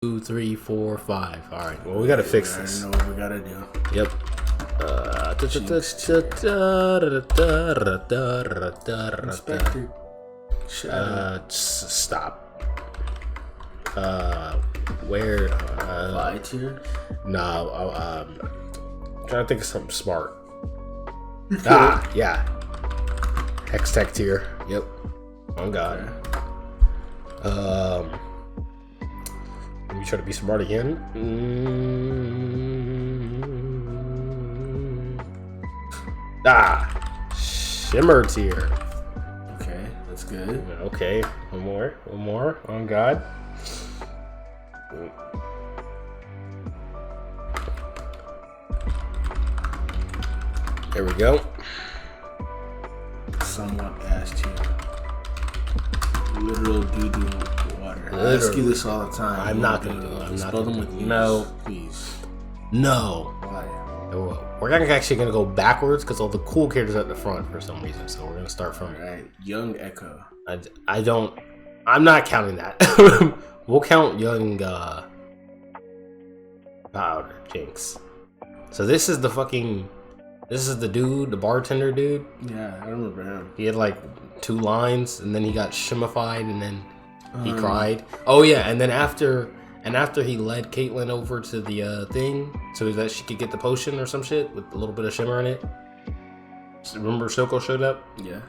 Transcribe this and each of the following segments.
2, 3, 4, 5. All right. Well, we gotta fix this. I know what we gotta do. Yep. Inspector. Stop. Where? Buy tier? No. Trying to think of something smart. Yeah. Hex tech tier. Yep. Oh God. Let me try to be smart again. Shimmer tier. Okay, that's good. Okay, one more. On God. There we go. Somewhat ass tier. Literal doo-doo water. I ask you this all the time. I'm not gonna do it. I'm not Spell them with U's. No. Please. No. Why? We're actually gonna go backwards because all the cool characters are at the front for some reason. So we're gonna start from. Alright, Young Echo. I'm not counting that. We'll count Young Powder Jinx. So this is the dude, the bartender dude. Yeah, I remember him. He had like 2 lines, and then he got shimmified, and then he cried. Oh yeah, and then after he led Caitlyn over to the thing so that she could get the potion or some shit with a little bit of shimmer in it. Remember Soko showed up? Yeah.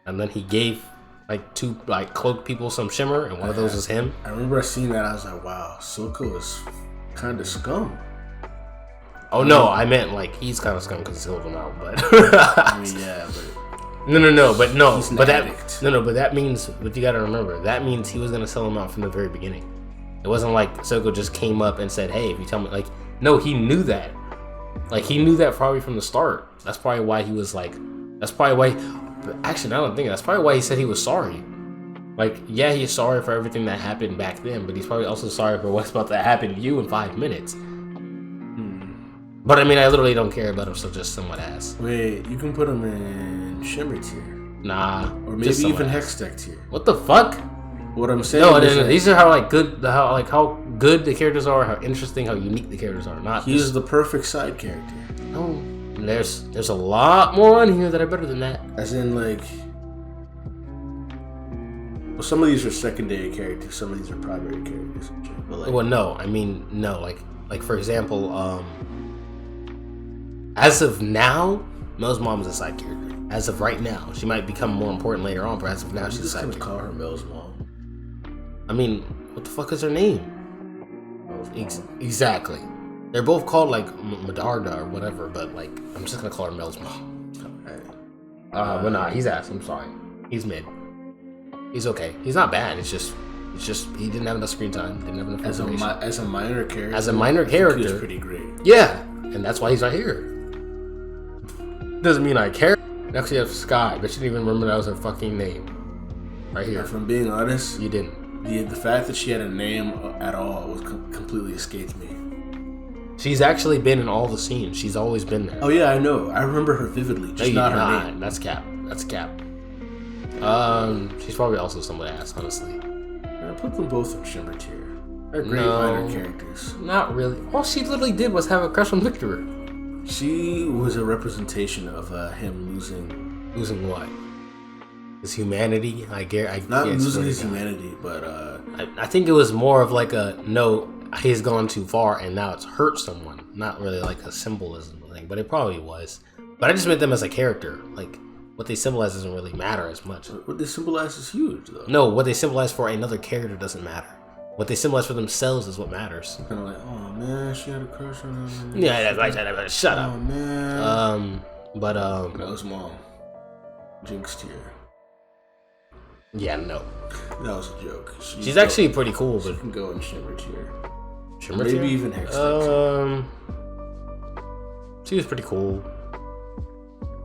And then he gave like 2 like cloaked people some shimmer, and one of those was him. I remember seeing that. I was like, wow, Soko is kind of scum. Oh no, I meant like he's kind of scum because he sold him out, but I mean, yeah, but but that means, but you gotta remember, that means he was gonna sell him out from the very beginning. It wasn't like Soko just came up and said, hey, if you tell me, like, no, he knew that. Like, he knew that probably from the start. That's probably why he was like, actually, now I'm thinking, that's probably why he said he was sorry. Like, yeah, he's sorry for everything that happened back then, but he's probably also sorry for what's about to happen to you in 5 minutes. But I mean, I literally don't care about him, so just somewhat ass. Wait, you can put him in Shimmer tier. Nah. Or maybe even Hextech tier. What the fuck? What I'm saying no, these are how good the characters are, how interesting, how unique the characters are. Not he's the perfect side character. No, there's a lot more on here that are better than that. As in, like, well, some of these are secondary characters, some of these are primary characters. But like, well, no, I mean, no, like for example, as of now, Mel's mom is a side character. As of right now, she might become more important later on, but as of now, she's a side character. Call her Mel's mom. I mean, what the fuck is her name? Exactly. They're both called like Medarda or whatever, but like I'm just gonna call her Mel's mom. Okay. But nah, he's ass. I'm sorry. He's mid. He's okay. He's not bad. It's just he didn't have enough screen time. Didn't have enough information. As a minor character. As a minor character, he was pretty great. Yeah, and that's why he's right here. Doesn't mean I care. Next you have Sky, but she didn't even remember that was her fucking name. Right here. If I'm being honest, you didn't. The fact that she had a name at all was completely escaped me. She's actually been in all the scenes. She's always been there. Oh yeah, I know. I remember her vividly. Just not her name. That's cap. That's cap. She's probably also somewhat ass, honestly. I put them both in Shimmer tier. They're great minor characters. Not really. All she literally did was have a crush on Victor. She was a representation of him losing. Losing what? His humanity. Not losing his humanity, but I think it was more of like a no. He's gone too far, and now it's hurt someone. Not really like a symbolism thing, but it probably was. But I just meant them as a character. Like what they symbolize doesn't really matter as much. What they symbolize is huge, though. No, what they symbolize for another character doesn't matter. What they symbolize for themselves is what matters. Kind of like, oh man, she had a crush on him. Yeah, that's right. Shut up. Oh man. Mel's mom. Jinx tier. Yeah, no. That was a joke. She's actually pretty cool, but she can go in Shimmer tier. Shimmer maybe tier? Even Hextech. She was pretty cool.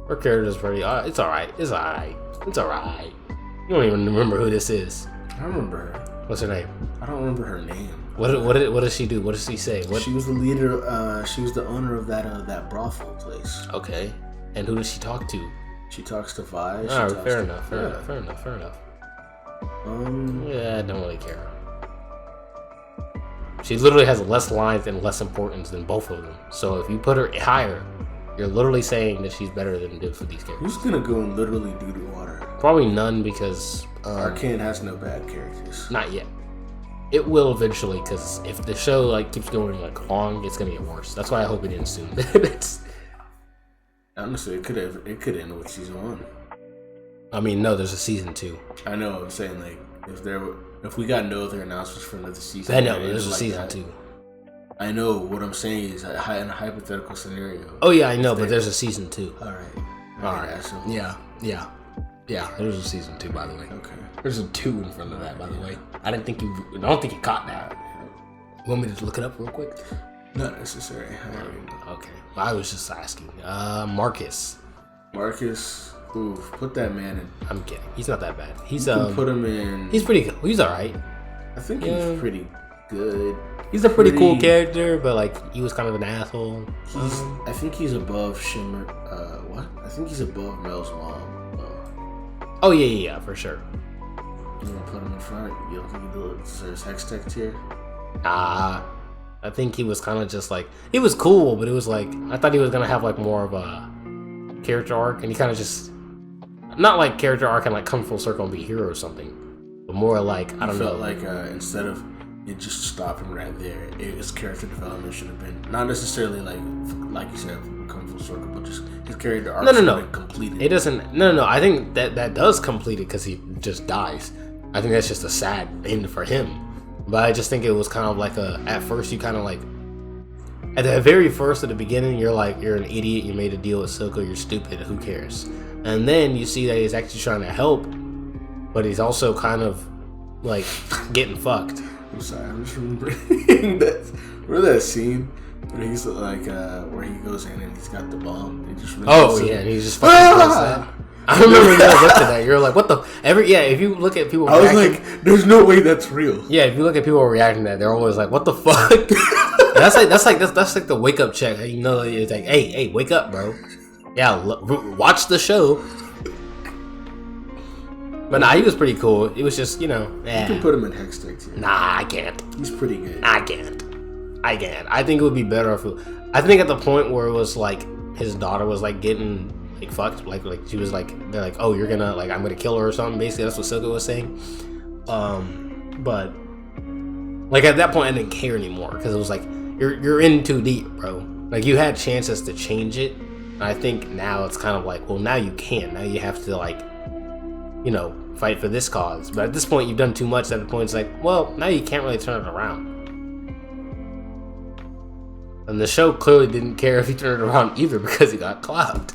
Her character's pretty. It's alright. It's alright. It's alright. You don't even remember who this is. I remember her. What's her name? I don't remember her name. What does she do? What does she say? What? She was the leader. She was the owner of that brothel place. Okay. And who does she talk to? She talks to Vi. Alright, fair enough. Fair enough. Yeah, I don't really care. She literally has less lines and less importance than both of them. So if you put her higher, you're literally saying that she's better than both of these characters. Who's gonna go and literally do the water? Probably none, because Arcane has no bad characters. Not yet. It will eventually, because if the show like keeps going like long, it's gonna get worse. That's why I hope it ends soon. Honestly, it could end with season 1. I mean, no, there's a season 2. I know. I'm saying like if we got no other announcements for another season. I know there's a season 2. I know. What I'm saying is in a hypothetical scenario. Oh yeah, I know, but there's a season 2. All right. Asshole. Yeah. There's a season 2, by the way. Okay. There's a 2 in front of that, by the way. I don't think you caught that. You want me to look it up real quick? Not necessary. Okay. I was just asking. Marcus. Ooh, put that man in. I'm kidding. He's not that bad. He's put him in. He's pretty good. He's alright. I think he's pretty good. He's a pretty cool character, but like he was kind of an asshole. I think he's above Shimmer. What? I think he's above Mel's mom. Oh yeah, for sure. You gonna put him in front? You don't think he deserves Hex Tech tier? I think he was kind of just like, he was cool, but it was like, I thought he was gonna have like more of a character arc, and he kind of just, not like character arc and like come full circle and be a hero or something, but more like, I don't know. Like instead of it just stopping right there, his character development should have been not necessarily like you said, come full circle, but just his character arc should have been completed. It doesn't. No. I think that does complete it because he just dies. I think that's just a sad end for him. But I just think it was kind of like at first you kind of like, at the very first at the beginning, you're like, you're an idiot, you made a deal with Silco, you're stupid, who cares? And then you see that he's actually trying to help, but he's also kind of like getting fucked. I'm sorry, I'm just remembering that scene where he's like, where he goes in and he's got the bomb. And he's just fucking that. I remember you looked at that. You're like, what the? If you look at people, I was like, there's no way that's real. Yeah, if you look at people reacting to that, they're always like, what the fuck? that's like the wake up check. You know, it's like, hey, wake up, bro. Yeah, watch the show. But nah, he was pretty cool. It was just, you know, You can put him in Hex Tech tier. Nah, I can't. He's pretty good. I can't. I think it would be better if I think at the point where it was like his daughter was like getting like fucked, like she was like, they're like, oh, you're gonna like, I'm gonna kill her or something. Basically, that's what Silco was saying. But like at that point, I didn't care anymore because it was like you're in too deep, bro. Like you had chances to change it. And I think now it's kind of like, well, now you can. Now you have to like, you know, fight for this cause. But at this point, you've done too much. At the point, it's like, well, now you can't really turn it around. And the show clearly didn't care if he turned it around either because he got clapped.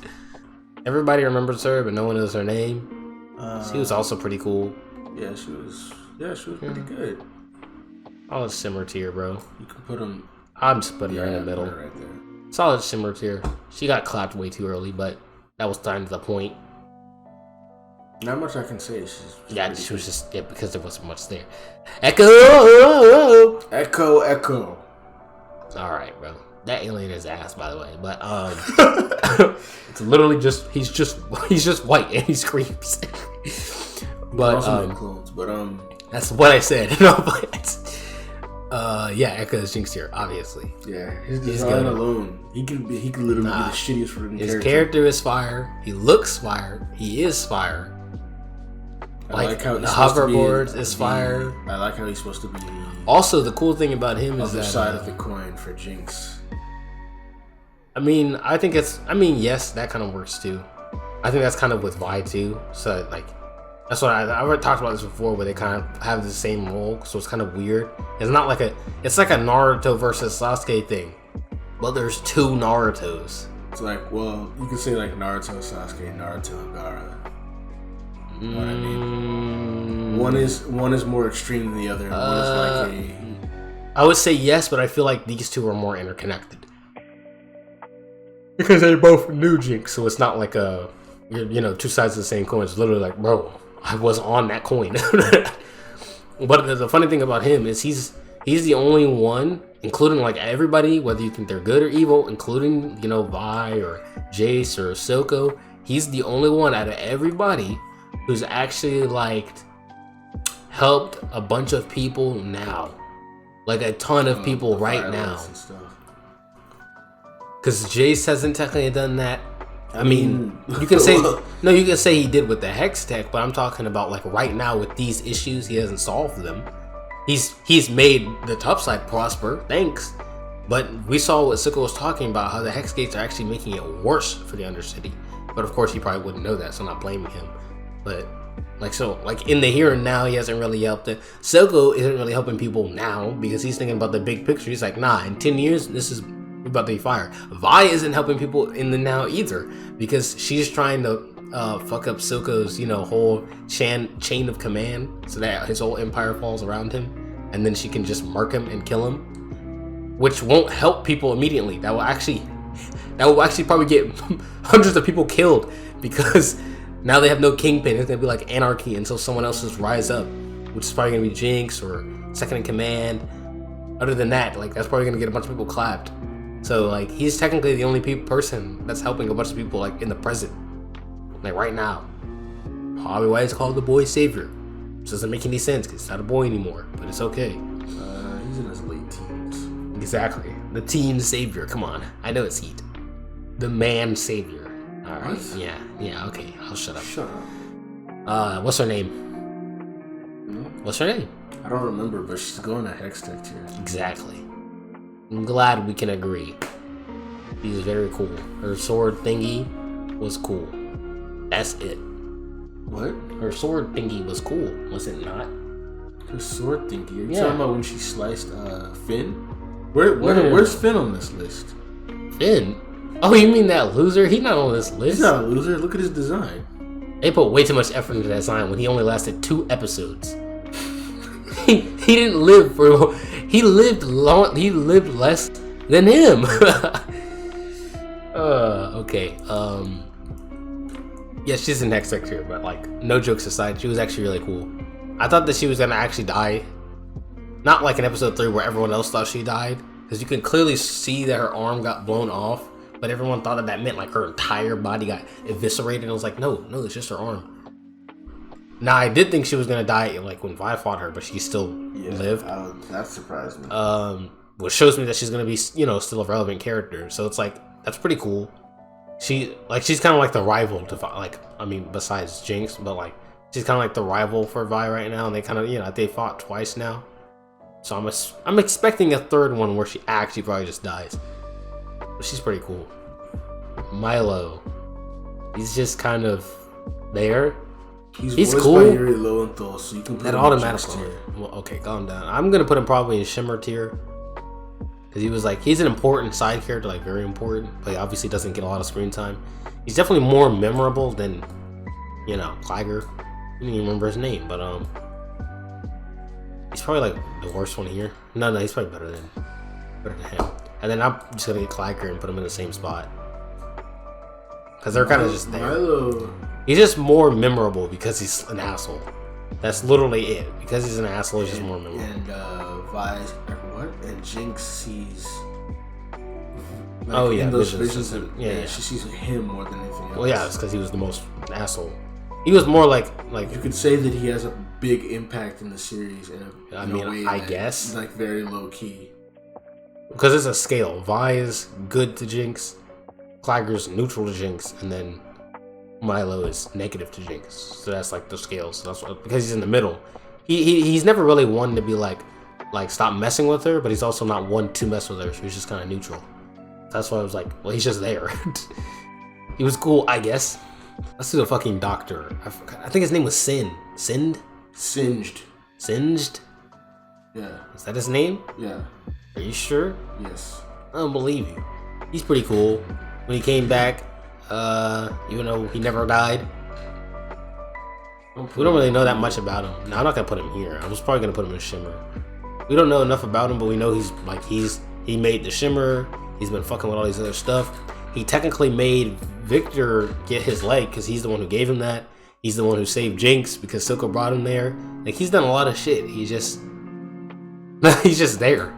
Everybody remembers her, but no one knows her name. She was also pretty cool. Yeah, she was pretty good. Solid Simmer tier, bro. You can put him. I'm just putting her in the middle. Right there. Solid Simmer tier. She got clapped way too early, but that was time to the point. Not much I can say. She was just because there wasn't much there. Echo. All right, bro. That alien is ass, by the way. But it's literally just he's just white and he screams. But clones, but that's what I said. No, but yeah, Echo is Jinx here, obviously. Yeah, his design alone, he could literally be the shittiest freaking his character is fire. He looks fire. He is fire. I like how the hoverboards is fire. I like how he's supposed to be. Also, the cool thing about him is that side of the coin for Jinx. I mean, yes, that kind of works too. I think that's kind of with Vi too. So like, that's what I already talked about this before, where they kind of have the same role. So it's kind of weird. It's not like it's like a Naruto versus Sasuke thing. Well, there's two Narutos. It's like, well, you could say like Naruto, Sasuke, Naruto, and Gaara. You know what I mean? One is more extreme than the other. And one is like I would say yes, but I feel like these two are more interconnected because they both knew Jinx, so it's not like you know, two sides of the same coin. It's literally like, bro, I was on that coin. But the funny thing about him is he's the only one, including like everybody, whether you think they're good or evil, including, you know, Vi or Jace or Silco. He's the only one out of everybody who's actually like helped a bunch of people now. like a ton of people right now. Because Jace hasn't technically done that. I mean, you can say no. You can say he did with the Hex tech, but I'm talking about like right now with these issues, he hasn't solved them. He's made the top side prosper, thanks. But we saw what Sicko was talking about, how the Hex gates are actually making it worse for the Undercity. But of course, he probably wouldn't know that, so I'm not blaming him. But like in the here and now, he hasn't really helped it. Sicko isn't really helping people now because he's thinking about the big picture. He's like, nah, in 10 years, this is about to be fire. Vi isn't helping people in the now either because she's trying to fuck up Silco's, whole chain of command so that his whole empire falls around him, and then she can just mark him and kill him, which won't help people immediately. That will actually probably get hundreds of people killed because now they have no kingpin. It's gonna be like anarchy until someone else just rise up, which is probably gonna be Jinx or second in command. Other than that, like that's probably gonna get a bunch of people clapped. So like he's technically the only person that's helping a bunch of people like in the present, like right now. Probably why it's called the boy savior. Which doesn't make any sense because it's not a boy anymore, but it's okay. He's in his late teens. Exactly, the teen savior. Come on, I know it's Heat. The man savior. All right. What? Yeah. Okay, I'll shut up. Shut up. What's her name? What's her name? I don't remember, but she's going to Hex Tech Tier. Exactly. I'm glad we can agree. She's very cool. Her sword thingy was cool. That's it. What? Her sword thingy was cool, was it not? Her sword thingy? Are you talking about when she sliced Finn? Where's Finn on this list? Finn? Oh, you mean that loser? He's not on this list. He's not a loser. Look at his design. They put way too much effort into that design when he only lasted 2 episodes. He didn't live for. He lived long. He lived less than him. Okay. Yeah, she's in Hex Tech Tier, but like, no jokes aside, she was actually really cool. I thought that she was gonna actually die. Not like in episode 3 where everyone else thought she died, because you can clearly see that her arm got blown off, but everyone thought that meant like her entire body got eviscerated. And I was like, no, it's just her arm. Now I did think she was gonna die like when Vi fought her, but she still lived. That surprised me. Which shows me that she's gonna be, still a relevant character. So it's like that's pretty cool. She's kind of like the rival to Vi, besides Jinx, but like she's kind of like the rival for Vi right now. And they kind of, they fought twice now. So I'm expecting a third one where she actually probably just dies. But she's pretty cool. Milo, he's just kind of there. He's cool. By Yuri Lowenthal, so you can put that automatically. Well, okay, calm down. I'm gonna put him probably in Shimmer tier because he's an important side character, like very important, but he obviously doesn't get a lot of screen time. He's definitely more memorable than Clagger. I don't even remember his name, but he's probably like the worst one here. No, he's probably better than him. And then I'm just gonna get Clagger and put him in the same spot because they're kind of just there. Milo. He's just more memorable because he's an asshole. That's literally it. Because he's an asshole, he's just more memorable. And Vi's what? And Jinx sees. In those visions, she sees him more than anything else. Well, yeah, it's because he was the most asshole. He was more like you could say that he has a big impact in the series. I guess like very low key. Because it's a scale. Vi is good to Jinx, Clagger's neutral to Jinx, and then Milo is negative to Jinx. So that's like the scale. So that's because he's in the middle. He's never really one to be like stop messing with her, but he's also not one to mess with her. So he's just kind of neutral. That's why I was like, well, he's just there. He was cool, I guess. Let's do the fucking doctor. I think his name was Singed. Yeah. Is that his name? Yeah. Are you sure? Yes. I don't believe you. He's pretty cool. When he came back, even though he never died. We don't really know that much about him. Now I'm not gonna put him here. I was probably gonna put him in Shimmer. We don't know enough about him, but we know he made the Shimmer. He's been fucking with all these other stuff. He technically made Victor get his leg because he's the one who gave him that. He's the one who saved Jinx because Silco brought him there. Like, he's done a lot of shit. He's just there.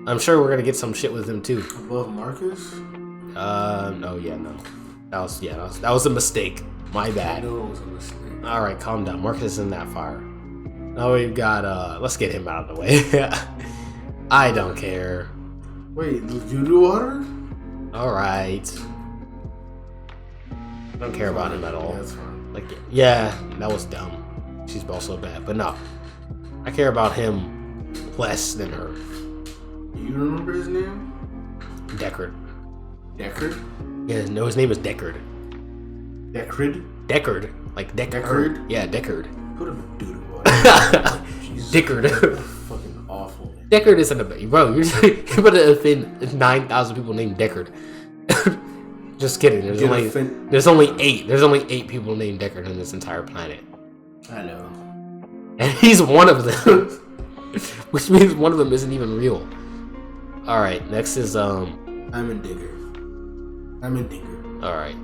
I'm sure we're gonna get some shit with him too. Above Marcus? No. That was a mistake. My bad. I know it was a mistake. All right, calm down. Marcus isn't that far. Now we've got let's get him out of the way. I don't care. Wait, doo-doo water? Alright. I don't care about him at all. Yeah, that's fine. Like, yeah, that was dumb. She's also bad, but no. I care about him less than her. You remember his name? Deckard. Deckard? Yeah, no, his name is Deckard. Deckard? Deckard. Like Deckard? Deckard? Yeah, Deckard. Put him in doo-doo water. Deckard. Fucking awful. Deckard isn't a bro. You're about to offend 9,000 people named Deckard. Just kidding. There's only 8. There's only 8 people named Deckard on this entire planet. I know. And he's one of them. Which means one of them isn't even real. Alright, next is Heimendinger. Alright.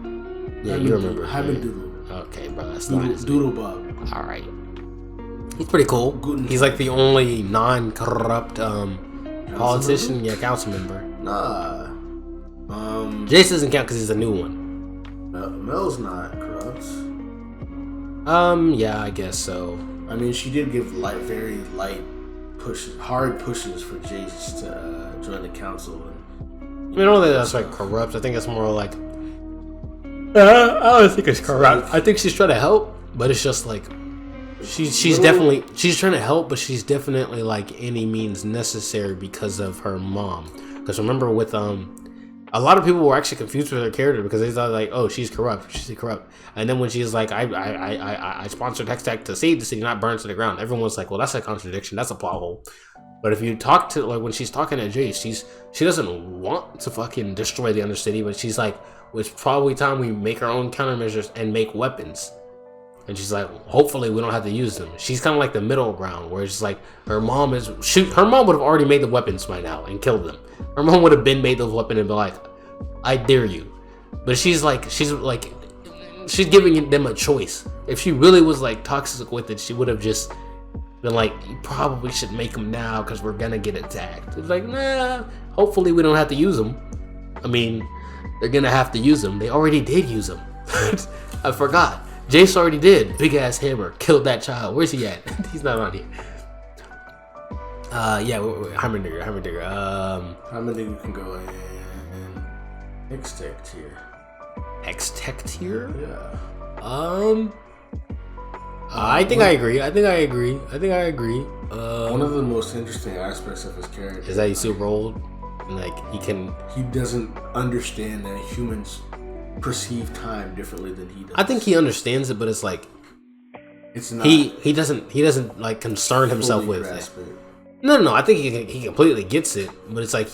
Yeah, you remember. Heimendinger. Okay, bro, that's not his Doodle Bob. Alright. He's pretty cool. He's like the only non-corrupt politician, council member. Nah. Jace doesn't count because he's a new one. Mel's not corrupt. Yeah, I guess so. I mean, she did give very light pushes, hard pushes for Jace to join the council. I don't think that's like corrupt. I think it's more like I don't think it's corrupt. I think she's trying to help, but it's just like she's definitely trying to help, but she's definitely like any means necessary because of her mom. Because remember with a lot of people were actually confused with her character because they thought like, oh, she's corrupt, and then when she's like, I sponsored Hextech to save the city, not burn to the ground. Everyone was like, well, that's a contradiction, that's a plot hole. But if you talk to like when she's talking to Jace, she doesn't want to fucking destroy the Undercity, but she's like, it's probably time we make our own countermeasures and make weapons. And she's like, hopefully we don't have to use them. She's kind of like the middle ground where it's like her mom would have already made the weapons by now and killed them. Her mom would have been made those weapons and be like, I dare you. But she's giving them a choice. If she really was like toxic with it, she would have just been like, you probably should make them now because we're gonna get attacked. It's like, nah, hopefully we don't have to use them. I mean, they're gonna have to use them. They already did use them. I forgot. Jace already did. Big ass hammer. Killed that child. Where's he at? He's not on here. Yeah, Heimendinger. Heimendinger can go in X-Tech tier. X-Tech tier? Yeah. I think I agree. One of the most interesting aspects of his character is that he's super old. And like he doesn't understand that humans perceive time differently than he does. I think he understands it, but it's like it's not. He doesn't like concern himself with it. No. I think he completely gets it, but it's like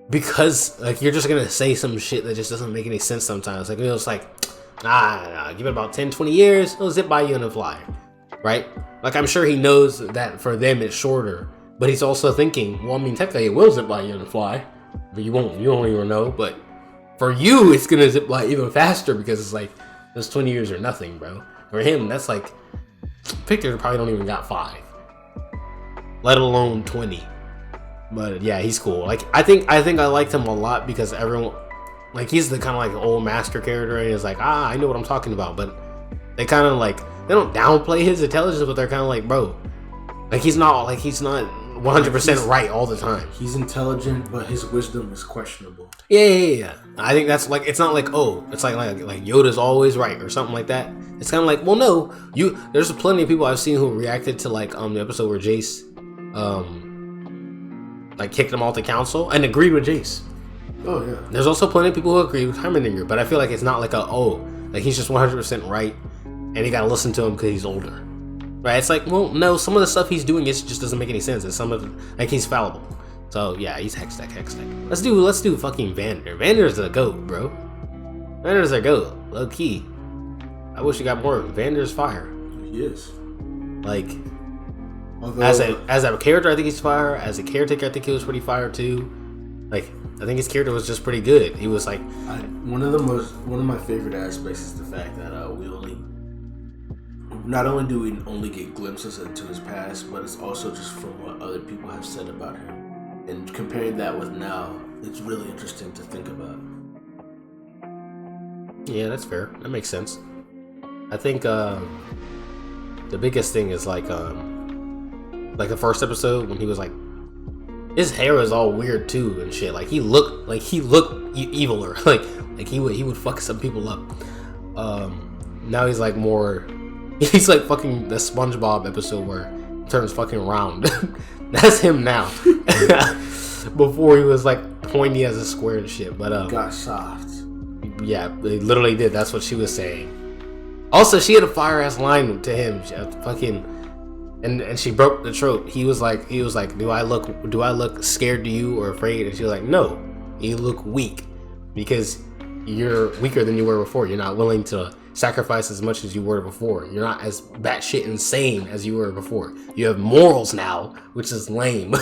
because like you're just gonna say some shit that just doesn't make any sense sometimes. Like it's like, nah, give it about 10-20 years, it'll zip by you in a flyer, right? Like I'm sure he knows that for them it's shorter, but he's also thinking, well, I mean, technically it will zip by you in a fly, but you won't even know. But for you, it's gonna zip by even faster because it's like those 20 years are nothing, bro. For him, that's like Victor probably don't even got 5, let alone 20. But yeah, he's cool. Like I think I liked him a lot because everyone, like he's the kind of like old master character, and he's like, I know what I'm talking about. But they kind of like they don't downplay his intelligence, but they're kind of like, bro, like he's not 100% right all the time. He's intelligent, but his wisdom is questionable. Yeah. I think that's like, it's not like, oh, it's like Yoda's always right or something like that. It's kind of like, well, no, there's plenty of people I've seen who reacted to like the episode where Jace like kicked him off the council and agreed with Jace. Oh yeah. There's also plenty of people who agree with Heimendinger, but I feel like it's not like like he's just 100% right and you gotta listen to him because he's older. Right? It's like, well, no, some of the stuff he's doing just doesn't make any sense. And some of it, like he's fallible. So yeah, he's Hextech. Let's do fucking Vander. Vander's the GOAT, bro. Vander's the GOAT, low key. I wish we got more. Vander's fire. He is. Like, as a character, I think he's fire. As a caretaker, I think he was pretty fire too. Like, I think his character was just pretty good. He was like one of my favorite aspects is the fact that not only do we only get glimpses into his past, but it's also just from what other people have said about him. And comparing that with now, it's really interesting to think about. Yeah, that's fair. That makes sense. I think the biggest thing is like the first episode when he was like his hair is all weird too and shit. Like he looked eviler. like he would fuck some people up. Now he's like more. He's like fucking the SpongeBob episode where he turns fucking round. That's him now. Before he was like pointy as a square and shit. But got soft. Yeah, they literally did. That's what she was saying. Also, she had a fire ass line to him. She had fucking, and she broke the trope. He was like, do I look scared to you or afraid? And she was like, no, you look weak because you're weaker than you were before. You're not willing to sacrifice as much as you were before. You're not as batshit insane as you were before. You have morals now, which is lame.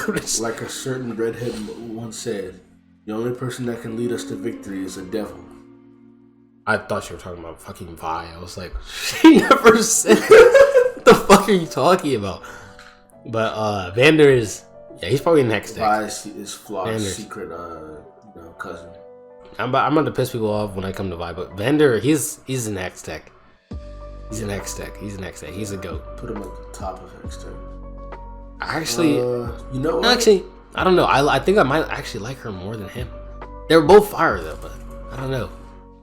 Like a certain redhead once said, the only person that can lead us to victory is a devil. I thought you were talking about fucking Vi. I was like, she never said what the fuck are you talking about? But Vander is, yeah, he's probably next deck. Vi is Flaw's secret cousin. I'm about to piss people off when I come to Vi, but Vander, he's an X tech. He's an X tech. He's a goat. Put him at the top of X tech. Actually, you know what? Actually, I don't know. I think I might actually like her more than him. They were both fire though, but I don't know.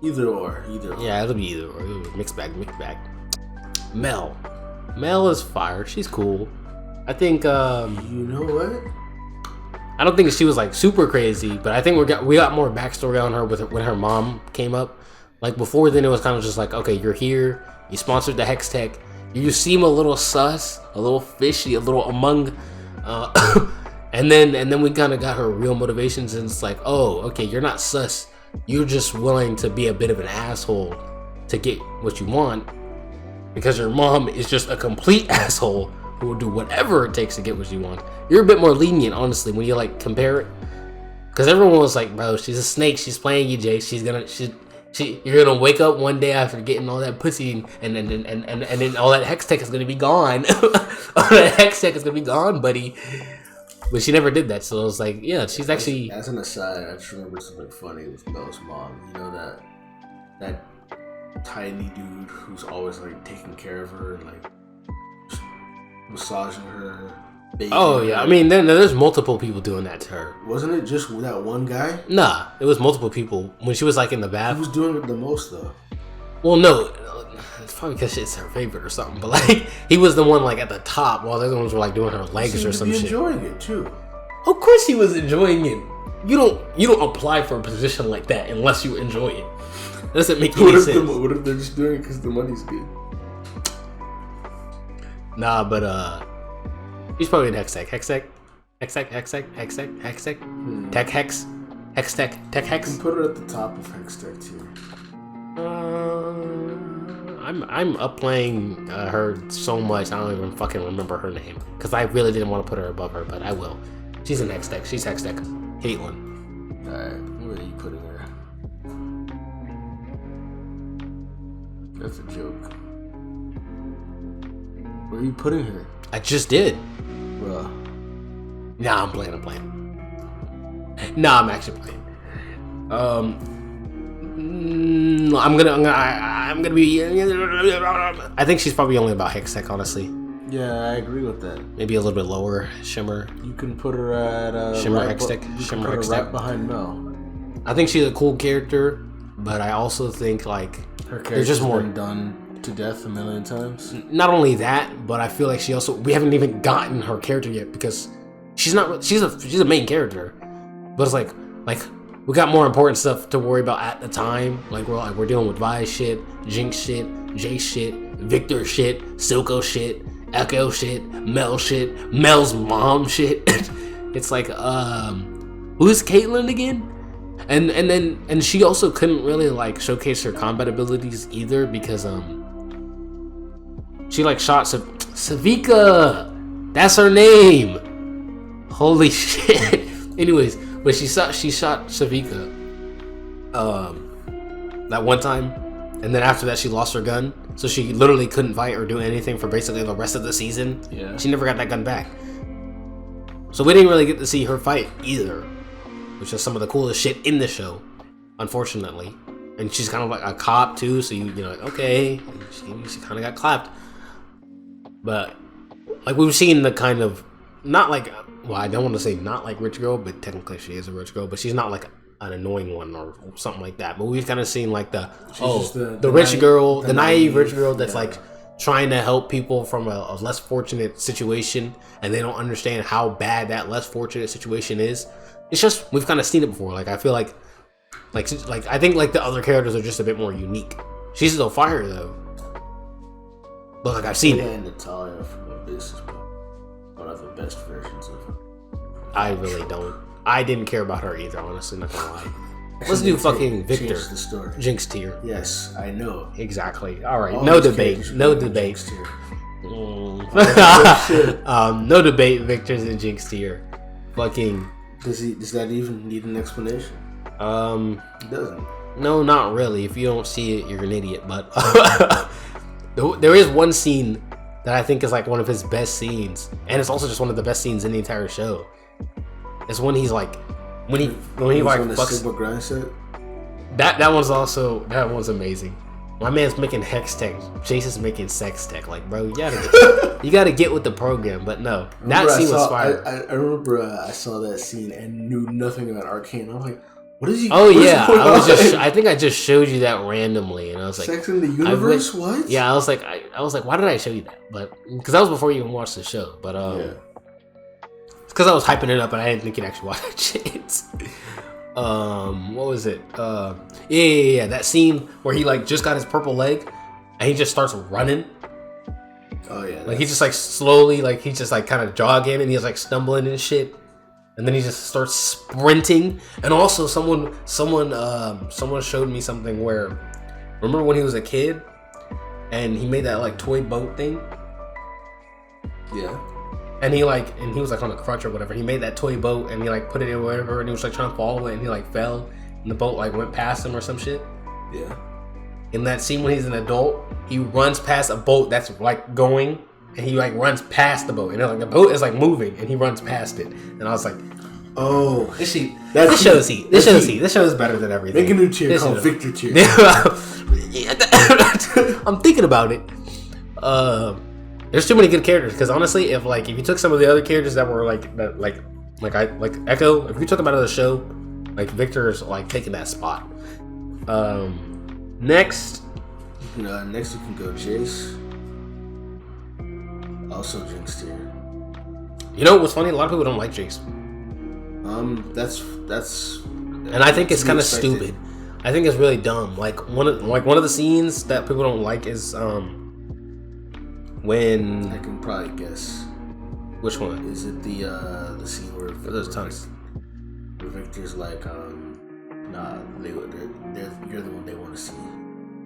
Either or. Yeah, it'll be either or. Mixed bag. Mel is fire. She's cool. I think. You know what? I don't think she was like super crazy, but I think we got more backstory on her when her mom came up. Like before then, it was kind of just like, okay, you're here, you sponsored the Hex Tech, you seem a little sus, a little fishy, a little among, and then we kind of got her real motivations, and it's like, oh, okay, you're not sus, you're just willing to be a bit of an asshole to get what you want, because your mom is just a complete asshole who will do whatever it takes to get what you want. You're a bit more lenient, honestly, when you like compare it, because everyone was like, bro, she's a snake, she's playing you, Jay, you're gonna wake up one day after getting all that pussy, and then all that Hex Tech is gonna be gone. All that Hex Tech is gonna be gone, buddy. But she never did that, so I was like, yeah, she's actually. As an aside, I just remember something funny with Mel's mom. You know that tiny dude who's always like taking care of her, like massaging her. Oh yeah, I mean, there's multiple people doing that to her. Wasn't it just that one guy? Nah, it was multiple people. When she was like in the bath, he was doing it the most though. Well, no, it's probably because it's her favorite or something. But like, he was the one like at the top, while the other ones were like doing her legs or some shit. Enjoying it too. Of course, he was enjoying it. You don't apply for a position like that unless you enjoy it. That doesn't make any sense. What if they're just doing it because the money's good? Nah, but he's probably an Hex Tech. Tech Hex. Hex Tech. Tech Hex. You can put it at the top of Hex Tech Tier. I'm up playing her so much I don't even fucking remember her name, because I really didn't want to put her above her, but I will. She's an Hex Tech. She's Hex Tech. Caitlyn. Alright, where are you putting her? That's a joke. Where are you putting her? I just did. Bruh. Nah, I'm playing. Nah, I'm actually playing. I'm gonna be. I think she's probably only about Hex Tech, honestly. Yeah, I agree with that. Maybe a little bit lower. Shimmer. You can put her at Shimmer Hex Tech. Shimmer Hex Tech. Right behind Mel. I think she's a cool character, but I also think like her character's just more done to death a million times. Not only that, but I feel like we haven't even gotten her character yet, because she's a main character, but it's like we got more important stuff to worry about at the time. Like we're dealing with Vi shit, Jinx shit, Jay shit, Victor shit, Silco shit, Echo shit, Mel shit, Mel's mom shit. It's like who's Caitlyn again? And she also couldn't really like showcase her combat abilities either, because she like shot Savika. That's her name. Holy shit. Anyways, but she shot Savika that one time, and then after that she lost her gun, so she literally couldn't fight or do anything for basically the rest of the season. Yeah. She never got that gun back. So we didn't really get to see her fight either, which is some of the coolest shit in the show, unfortunately. And she's kind of like a cop too, so you're like, okay, she kind of got clapped. But like we've seen the kind of, not like well, I don't want to say not like rich girl, but technically she is a rich girl, but she's not like an annoying one or something like that. But we've kind of seen like the rich girl, the naive rich girl that's like trying to help people from a less fortunate situation, and they don't understand how bad that less fortunate situation is. It's just we've kind of seen it before. Like I feel like I think like the other characters are just a bit more unique. She's still fire though. But like I've seen it. And Natalia from Abyss is one of the best versions of her. I really don't. I didn't care about her either, honestly, not gonna lie. Let's do fucking Victor. Jinx tier. Yes, I know. Exactly. Alright, no debate. No debate. No debate, Victor's in Jinx tier. Fucking does that even need an explanation? It doesn't. No, not really. If you don't see it, you're an idiot, but there is one scene that I think is like one of his best scenes, and it's also just one of the best scenes in the entire show. It's when he's like, when he like fucks. That one's amazing. My man's making hex tech. Jason's making sex tech. Like, bro, you gotta get with the program. But no, that scene was fire. I remember I saw that scene and knew nothing about Arcane. I'm like, what is he? Oh yeah, I think I just showed you that randomly, and I was like, Sex in the Universe? What? Yeah, I was like, why did I show you that? But because that was before you even watched the show. But yeah. It's because I was hyping it up and I didn't think you'd actually watch it. What was it? Yeah, that scene where he like just got his purple leg and he just starts running. Oh yeah. Like he just like slowly, like he's just like kind of jogging and he's like stumbling and shit. And then he just starts sprinting. And also someone showed me something where, remember when he was a kid and he made that like toy boat thing? Yeah. And he was like on a crutch or whatever. He made that toy boat and he like put it in whatever and he was like trying to follow it and he like fell and the boat like went past him or some shit. Yeah. In that scene when he's an adult, he runs past a boat that's like going and he like runs past the boat and like the boat is like moving and he runs past it. And I was like, oh, this shows heat. This show is better than everything. Make a new tier called Victor tier. I'm thinking about it. There's too many good characters because honestly, if you took some of the other characters that were like Echo, if you took them out of the show, like Victor's like taking that spot. Next you can go Jace. Also Jinx tier. You know what's funny? A lot of people don't like Jace. That's and I think it's kind of stupid. I think it's really dumb. Like one of the scenes that people don't like is when I can probably guess. Which one? Is it the scene where there's tons? Where Victor's like, nah, you're the one they want to see.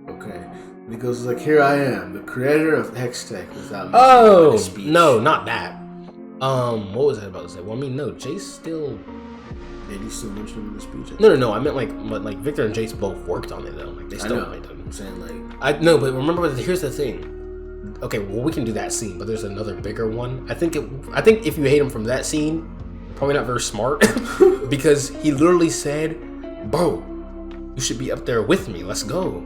Okay. And he goes like, here I am, the creator of Hextech without speech. No, not that. What was I about to say? Well, I mean, no, Jace still. Did he still mention him in the speech? No. I meant like Victor and Jace both worked on it though. Like they still made them. I'm saying like. I no, but remember, here's the thing. Okay, well we can do that scene, but there's another bigger one. I think if you hate him from that scene, you're probably not very smart because he literally said, "Bro, you should be up there with me. Let's go."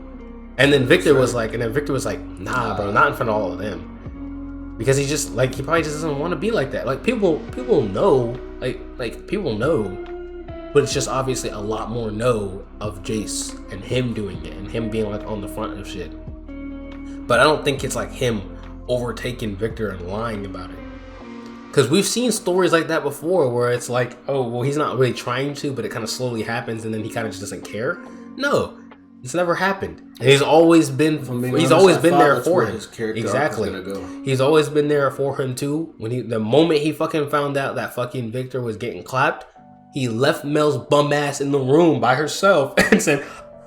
And then Victor was like, "Nah, bro, not in front of all of them," because he just like he probably just doesn't want to be like that. Like people know, like people know. But it's just obviously a lot more know of Jace and him doing it and him being like on the front of shit. But I don't think it's like him overtaking Victor and lying about it. Because we've seen stories like that before where it's like, oh, well, he's not really trying to, but it kind of slowly happens and then he kind of just doesn't care. No, it's never happened. And he's always been there for him. Exactly. He's always been there for him too. The moment he fucking found out that fucking Victor was getting clapped, he left Mel's bum ass in the room by herself and said,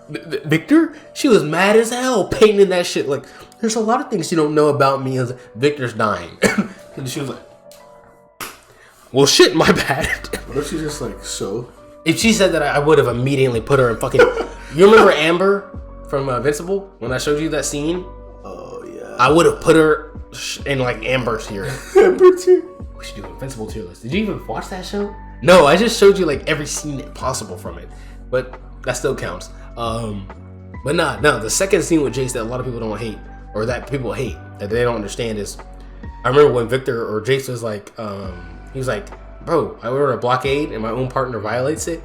Victor? She was mad as hell painting that shit. Like, there's a lot of things you don't know about me. As Victor's dying. And she was like, well, shit, my bad. What if she just like, so? If she said that, I would have immediately put her in fucking... You remember Amber from Invincible? When I showed you that scene? Oh, yeah. I would have put her in like Amber's tier. Amber tier? We should do an Invincible tier list. Did you even watch that show? No, I just showed you like every scene possible from it, but that still counts. But no, the second scene with Jace that a lot of people don't hate, or that people hate, that they don't understand is, I remember when Victor or Jace was like, he was like, bro, I ordered a blockade and my own partner violates it.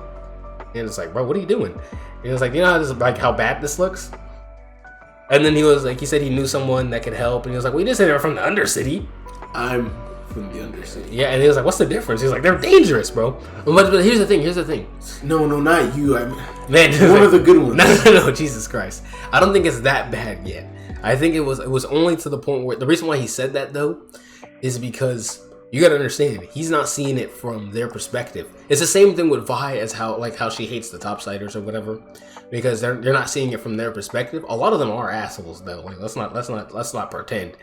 And it's like, bro, what are you doing? And he was like, you know how this, like, how bad this looks? And then he was like, he said he knew someone that could help. And he was like, well, you just said they were from the Undercity. I'm from the Undercity. Yeah, and he was like, what's the difference? He was like, they're dangerous, bro. But here's the thing. No, not you. I mean, man, one of the good ones. No, Jesus Christ. I don't think it's that bad yet. I think it was only to the point where, the reason why he said that, though, is because you gotta understand, he's not seeing it from their perspective. It's the same thing with Vi as how she hates the topsiders or whatever, because they're not seeing it from their perspective. A lot of them are assholes, though. Like, let's not pretend.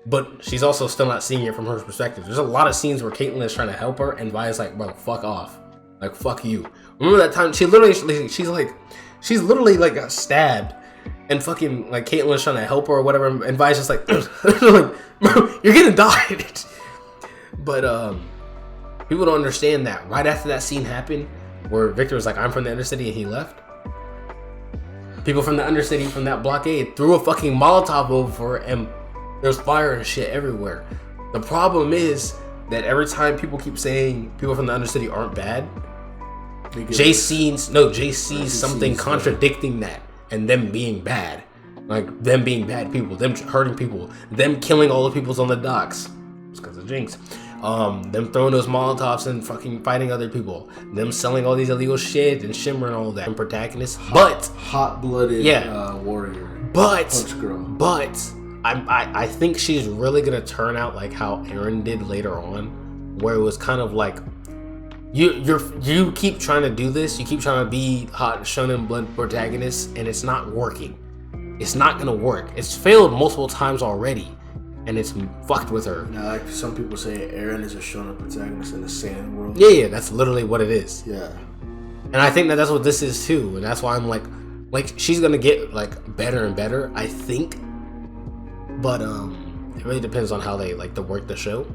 But she's also still not seeing it from her perspective. There's a lot of scenes where Caitlyn is trying to help her, and Vi is like, bro, fuck off. Like, fuck you. Remember that time she's literally like got stabbed, and fucking like Caitlyn was trying to help her or whatever, and Vi's just like, like, bro, you're gonna die. But people don't understand that right after that scene happened, where Victor was like, I'm from the Undercity, and he left. People from the Undercity, from that blockade, threw a fucking Molotov over, and there's fire and shit everywhere. The problem is that every time people keep saying people from the Undercity aren't bad, Jay sees something contradicting that, and them being bad. Like, them being bad people, them hurting people, them killing all the peoples on the docks. It's because of Jinx. Them throwing those Molotovs and fucking fighting other people. Them selling all these illegal shit and Shimmer and all that. And protagonists. Hot-blooded warrior. But, girl. But, I think she's really gonna turn out like how Eren did later on. Where it was kind of like, you keep trying to do this. You keep trying to be hot shonen blood protagonist, and it's not working. It's not gonna work. It's failed multiple times already. And it's fucked with her. Now, like some people say, Eren is a shonen protagonist in the sand world. Yeah, that's literally what it is. Yeah. And I think that's what this is too. And that's why I'm like she's gonna get like better and better, I think. But it really depends on how they like to work the show.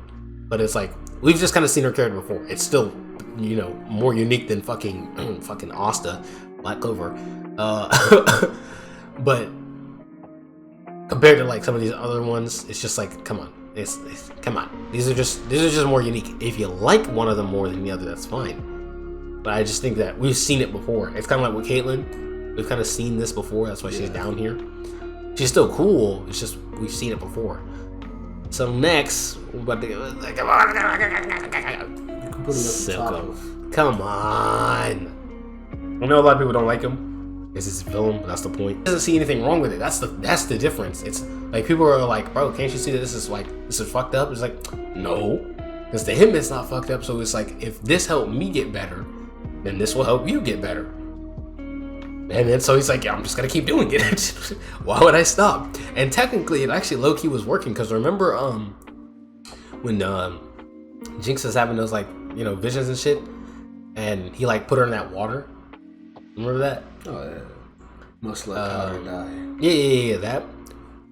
But it's like, we've just kind of seen her character before. It's still, you know, more unique than fucking Asta, Black Clover. But compared to like some of these other ones, it's just like, come on, come on. These are just more unique. If you like one of them more than the other, that's fine. But I just think that we've seen it before. It's kind of like with Caitlyn. We've kind of seen this before. That's why she's down here. She's still cool. It's just we've seen it before. So next, we're about to come on. You can put it at the top. Come on. I know a lot of people don't like him. It's his villain, but that's the point. He doesn't see anything wrong with it. That's the difference. It's like, people are like, bro, can't you see that this is fucked up? It's like, no, because to him it's not fucked up. So it's like, if this helped me get better, then this will help you get better. And then so he's like, yeah, I'm just gonna keep doing it. Why would I stop? And technically, it actually low key was working, because remember when Jinx was having those like, you know, visions and shit, and he like put her in that water. Remember that? Oh yeah. Must let her die. Yeah. That.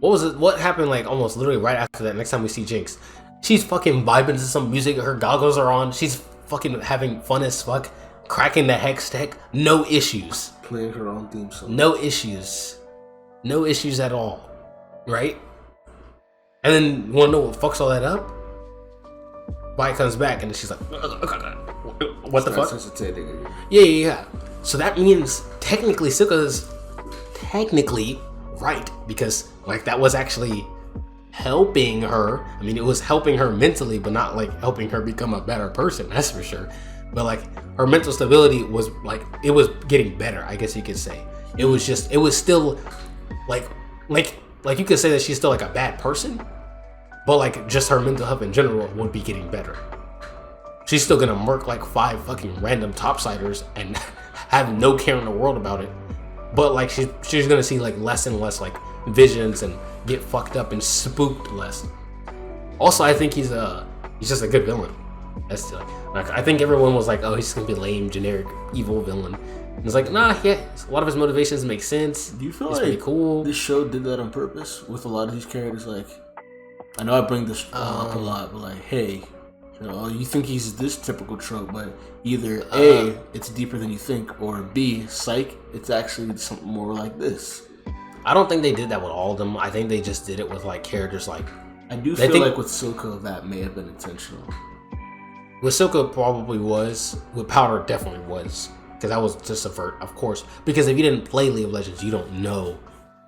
What was it? What happened? Like almost literally right after that. Next time we see Jinx, she's fucking vibing to some music. Her goggles are on. She's fucking having fun as fuck, cracking the hex deck. No issues. Playing her own theme song. No issues. No issues at all. Right? And then you wanna know what fucks all that up? Vi comes back and then she's like, what the fuck? Yeah. So that means technically Silka's technically right, because like that was actually helping her. I mean, it was helping her mentally, but not like helping her become a better person, that's for sure. But like her mental stability was like, it was getting better, I guess you could say. It was still like you could say that she's still like a bad person, but like just her mental health in general would be getting better. She's still gonna murk like 5 fucking random topsiders and have no care in the world about it, but like she's gonna see like less and less like visions and get fucked up and spooked less. Also, I think he's just a good villain. That's like I think everyone was like, oh, he's just gonna be a lame, generic, evil villain. And it's like, nah, yeah, a lot of his motivations make sense. Do you feel he's like pretty cool? This show did that on purpose with a lot of these characters? Like, I know I bring this up a lot, but like, hey, you know, you think he's this typical trope, but either A, it's deeper than you think, or B, psych, it's actually something more like this. I don't think they did that with all of them. I think they just did it with like characters like. I do feel like with Silco that may have been intentional. What Silco probably was, what Powder definitely was, because that was just a vert, of course. Because if you didn't play League of Legends, you don't know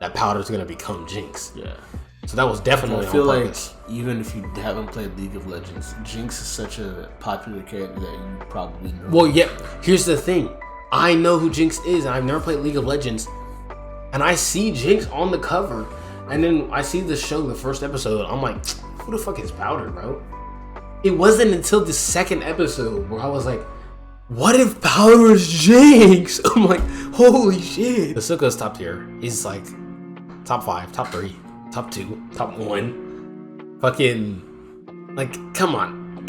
that Powder's gonna become Jinx. Yeah. So that was definitely. I feel like even if you haven't played League of Legends, Jinx is such a popular character that you probably know. Well, yeah. Here's the thing: I know who Jinx is, and I've never played League of Legends, and I see Jinx on the cover, and then I see the show, the first episode. I'm like, who the fuck is Powder, bro? It wasn't until the second episode where I was like, what if Powder is Jinx? I'm like, holy shit. Asuka's top tier. He's like top 5, top 3, top 2, top 1. Fucking, like, come on.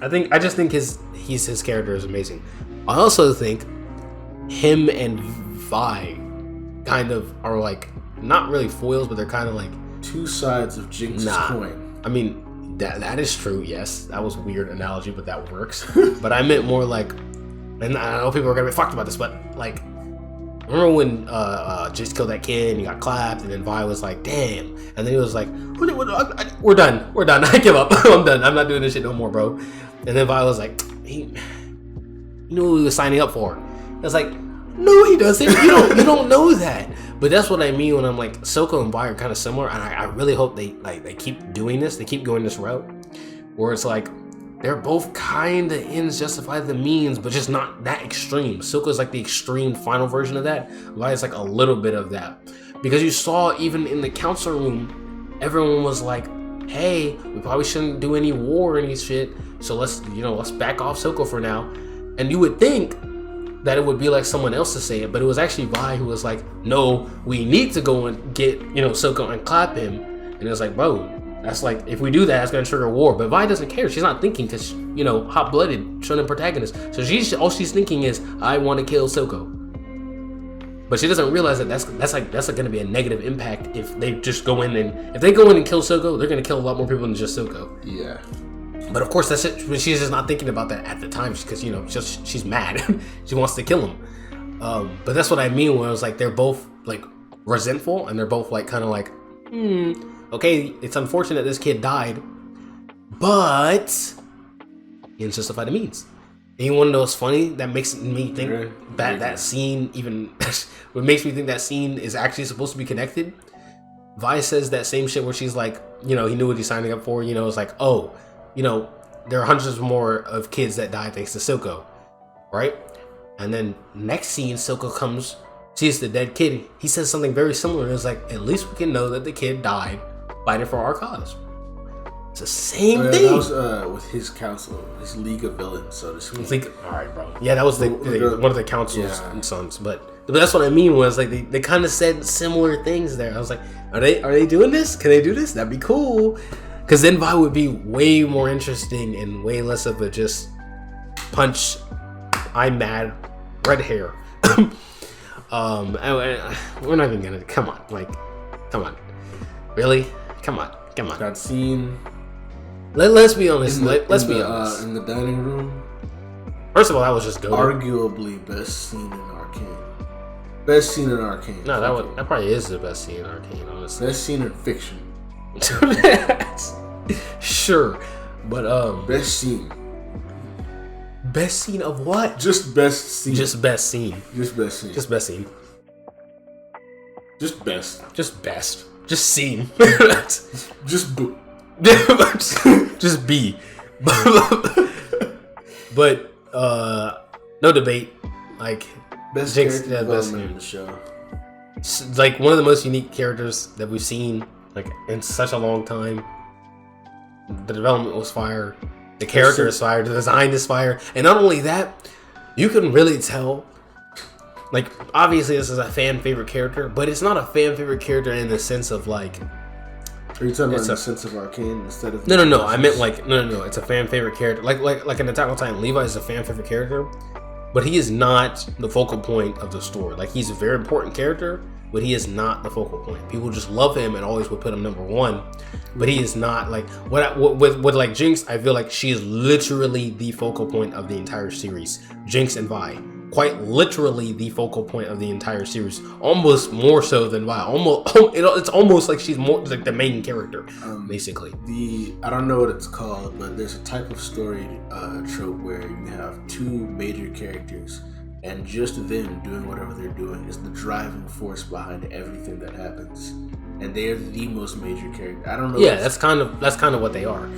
I just think his character is amazing. I also think him and Vi kind of are like, not really foils, but they're kind of like two sides of Jinx's coin. I mean, that is true, yes. That was a weird analogy, but that works. But I meant more like, and I know people are gonna be fucked about this, but like, remember when Jinx killed that kid and he got clapped, and then Vi was like, damn, and then he was like, we're done, I give up, I'm done, I'm not doing this shit no more, bro. And then Vi was like, he knew what he was signing up for. I was like, no, he doesn't. You don't know that. But that's what I mean when I'm like, Silco and Vi are kind of similar, and I really hope they keep doing this. They keep going this route, where it's like they're both kind of ends justify the means, but just not that extreme. Silco's like the extreme final version of that. Vi is like a little bit of that, because you saw even in the council room, everyone was like, hey, we probably shouldn't do any war or any shit, so let's back off Silco for now. And you would think that it would be like someone else to say it, but it was actually Vi who was like, no, we need to go and get, Silco and clap him. And it was like, bro, that's like, if we do that, that's gonna trigger war. But Vi doesn't care. She's not thinking, because, hot-blooded, shonen protagonist. So all she's thinking is, I want to kill Silco. But she doesn't realize that that's gonna be a negative impact if they just go in and kill Silco, they're gonna kill a lot more people than just Silco. Yeah. But of course, that's it. But she's just not thinking about that at the time, because she's mad. She wants to kill him. But that's what I mean when I was like, they're both like resentful, and they're both like kind of like, okay, it's unfortunate this kid died, but ends justify the means. And you want to know what's funny? That makes me think that scene even what makes me think that scene is actually supposed to be connected. Vi says that same shit where she's like, he knew what he's signing up for. It's like, oh, there are hundreds more of kids that died thanks to Silco, right? And then next scene, Silco comes, sees the dead kid. He says something very similar. It's like, at least we can know that the kid died fighting for our cause. It's the same thing. That was with his council, his league of villains, so to speak. All right, bro. Yeah, that was one of the council's sons. But that's what I mean was like they kind of said similar things there. I was like, are they doing this? Can they do this? That'd be cool. Because then Vi would be way more interesting and way less of a just punch, I'm mad, red hair. We're not even gonna, come on. Really? Come on. That scene. Let's be honest. Let's be honest. In the dining room. First of all, that was just good. Arguably best scene in Arcane. Best scene in Arcane. No, that probably is the best scene in Arcane, honestly. Best scene in fiction. Sure, but best scene of what? Just best scene. Just best scene. Just best scene. Just best scene. Just best. Just best. Just scene. Just just B. But no debate. Like best Jinx, character development in the show. It's like one of the most unique characters that we've seen like in such a long time. The development was fire. The character is fire. The design is fire. And not only that, you can really tell. Like, obviously, this is a fan favorite character, but it's not a fan favorite character in the sense of like. Are you talking about in the sense of Arcane instead of? No. I meant like no. It's a fan favorite character. Like in Attack on Titan, Levi is a fan favorite character, but he is not the focal point of the story. Like, he's a very important character, but he is not the focal point. People just love him and always would put him number one, but he is not like with like Jinx. I feel like she is literally the focal point of the entire series. Jinx and Vi. quite literally the focal point of the entire series, almost more so than Vi. It's almost like she's more like the main character, basically. I don't know what it's called, but there's a type of story trope where you have two major characters, and just them doing whatever they're doing is the driving force behind everything that happens, and they are the most major character. I don't know. Yeah, that's kind of what they are.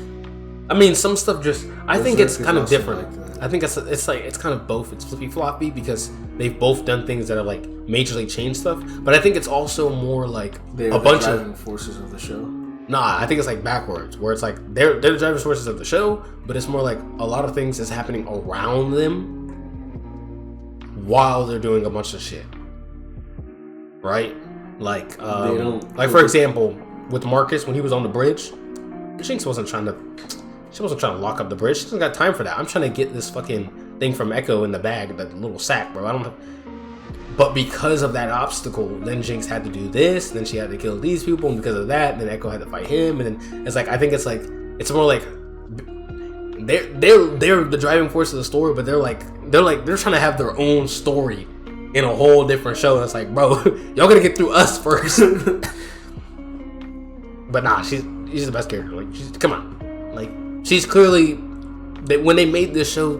I mean, some stuff just. I think it's kind of different. Like I think it's kind of both. It's flippy floppy because they've both done things that are like majorly changed stuff. But I think it's also more like they're a bunch driving forces of the show. Nah, I think it's like backwards, where it's like they're the driving forces of the show, but it's more like a lot of things is happening around them while they're doing a bunch of shit. Right? Like, for example, with Marcus when he was on the bridge, Jinx wasn't trying to lock up the bridge. She doesn't got time for that. I'm trying to get this fucking thing from Echo in the bag, the little sack, bro. I don't know. But because of that obstacle, then Jinx had to do this, then she had to kill these people, and because of that, then Echo had to fight him, and then it's like, I think it's more like they're the driving force of the story, but they're trying to have their own story in a whole different show. And it's like, bro, y'all gotta get through us first. But nah, she's the best character. Like, come on, like. She's clearly, when they made this show,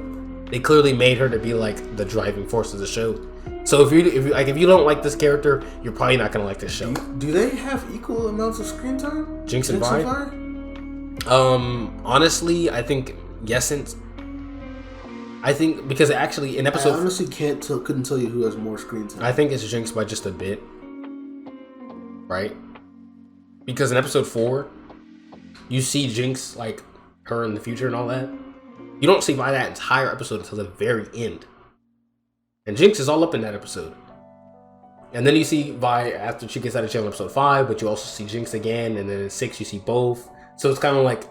they clearly made her to be like the driving force of the show. So if you don't like this character, you're probably not gonna like this show. Do they have equal amounts of screen time? Jinx and Vi? Honestly, I think yes. I think because actually in episode, I honestly couldn't tell you who has more screen time. I think it's Jinx by just a bit, right? Because in episode 4, you see Jinx like. Her in the future and all that. You don't see Vi that entire episode until the very end. And Jinx is all up in that episode. And then you see Vi after she gets out of jail in episode 5, but you also see Jinx again, and then in 6 you see both. So it's kind of like,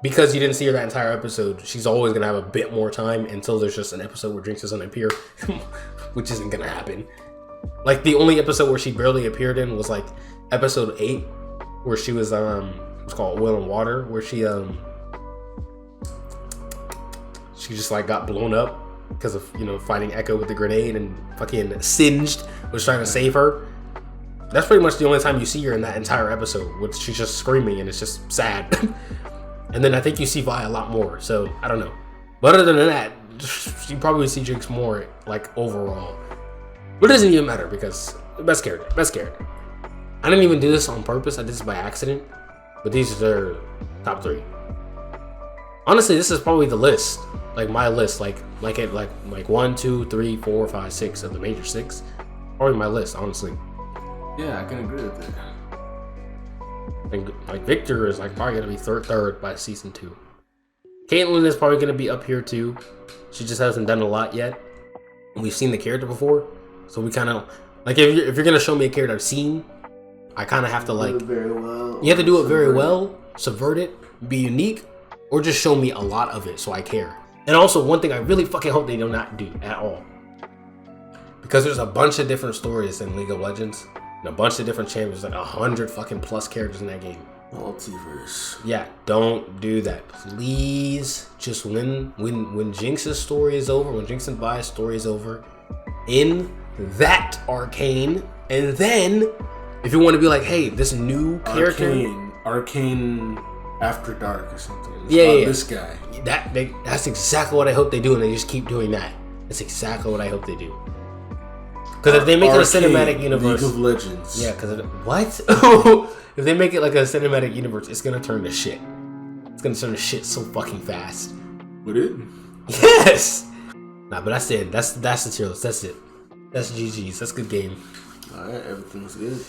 because you didn't see her that entire episode, she's always going to have a bit more time until there's just an episode where Jinx doesn't appear, which isn't going to happen. Like, the only episode where she barely appeared in was like episode 8, where she was, it's called Oil and Water, where she just like got blown up because of, fighting Echo with the grenade, and fucking Singed was trying to save her. That's pretty much the only time you see her in that entire episode, which she's just screaming and it's just sad. And then I think you see Vi a lot more, so I don't know. But other than that, you probably see Jinx more like overall. But it doesn't even matter because best character. I didn't even do this on purpose. I did this by accident. But these are top 3. Honestly, this is probably the list. Like my list, like 1, 2, 3, 4, 5, 6 of the major 6. Probably my list, honestly. Yeah, I can agree with that. Like Victor is like probably gonna be third by season 2. Caitlyn is probably gonna be up here too. She just hasn't done a lot yet. We've seen the character before, so we kind of like if you're gonna show me a character I've seen, I kind of have to like. Very well. You have to do it very well, subvert it, be unique, or just show me a lot of it so I care. And also, one thing I really fucking hope they do not do at all, because there's a bunch of different stories in League of Legends and a bunch of different champions, like 100 fucking plus characters in that game. Multiverse. Yeah, don't do that, please. Just when Jinx's story is over, when Jinx and Vi's story is over, in that Arcane, and then if you want to be like, hey, this new character, Arcane After Dark or something. Yeah. This guy. That's exactly what I hope they do, and they just keep doing that. That's exactly what I hope they do. Because if they make it a cinematic universe, League of Legends. Yeah, because what? If they make it like a cinematic universe, it's gonna turn to shit. It's gonna turn to shit so fucking fast. Would it? Yes. Nah, but that's it. That's the tier list. That's it. That's GG's. That's a good game. All right, everything's good.